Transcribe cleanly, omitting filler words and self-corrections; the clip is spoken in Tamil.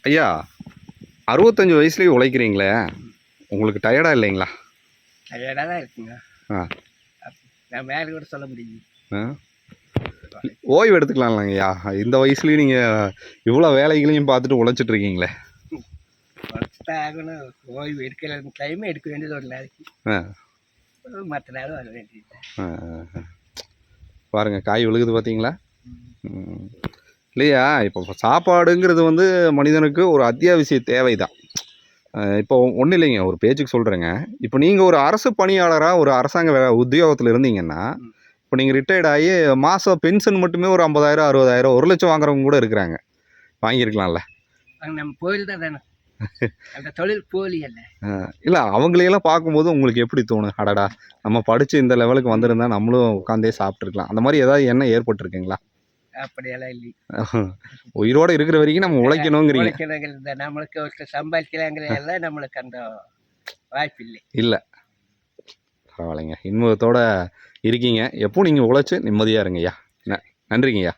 ஐயா 65 வயசுலேயே உழைக்கிறீங்களே, உங்களுக்கு டயர்டா இல்லைங்களா? டயர்டாக தான் இருக்குங்க. ஆ நான் மேலே கூட சொல்ல முடியும். ஆ ஓய்வு எடுத்துக்கலாம்லங்கய்யா. இந்த வயசுலேயும் நீங்கள் இவ்வளோ வேலைகளையும் பார்த்துட்டு உழைச்சிட்டு இருக்கீங்களே. உழைச்சிதான் ஆகணும். ஓய்வு எடுக்கிற டைமே எடுக்க வேண்டியது ஒரு நாளைக்கு. ஆ மற்ற நேரம் வர வேண்டியது. பாருங்கள் காய் விழுகுது பார்த்தீங்களா? இல்லையா, இப்போ சாப்பாடுங்கிறது வந்து மனிதனுக்கு ஒரு அத்தியாவசிய தேவை தான். இப்போ ஒன்றும் இல்லைங்க, ஒரு பேச்சுக்கு சொல்கிறேங்க. இப்போ நீங்கள் ஒரு அரசு பணியாளராக ஒரு அரசாங்க உத்தியோகத்தில் இருந்தீங்கன்னா, இப்போ நீங்கள் ரிட்டையர்ட் ஆகி மாதம் பென்ஷன் மட்டுமே ஒரு 50,000 60,000 1,00,000 வாங்குறவங்க கூட இருக்கிறாங்க. வாங்கியிருக்கலாம்ல. நம்ம கோயில் தான் தானே, அந்த தொழில் போலி அல்ல. இல்லை, அவங்களையெல்லாம் பார்க்கும்போது உங்களுக்கு எப்படி தோணும்? அடடா, நம்ம படித்து இந்த லெவலுக்கு வந்திருந்தா நம்மளும் உட்காந்தே சாப்பிட்ருக்கலாம். அந்த மாதிரி ஏதாவது எண்ணம் ஏற்பட்டுருக்குங்களா? அப்படியெல்லாம் இல்லை. உயிரோடு இருக்கிற வரைக்கும் நம்ம உழைக்கணுங்கிறீங்க. உழைக்கணுங்கிறது நம்மளுக்கு ஒருத்தர் சம்பாதிக்கலாங்கிற எல்லாம் நம்மளுக்கு அந்த வாய்ப்பு இல்லை. இல்லை, பரவாயில்லைங்க. இன்பத்தோடு இருக்கீங்க. எப்போ நீங்கள் உழைச்சி நிம்மதியாக இருங்கய்யா. நன்றிங்கய்யா.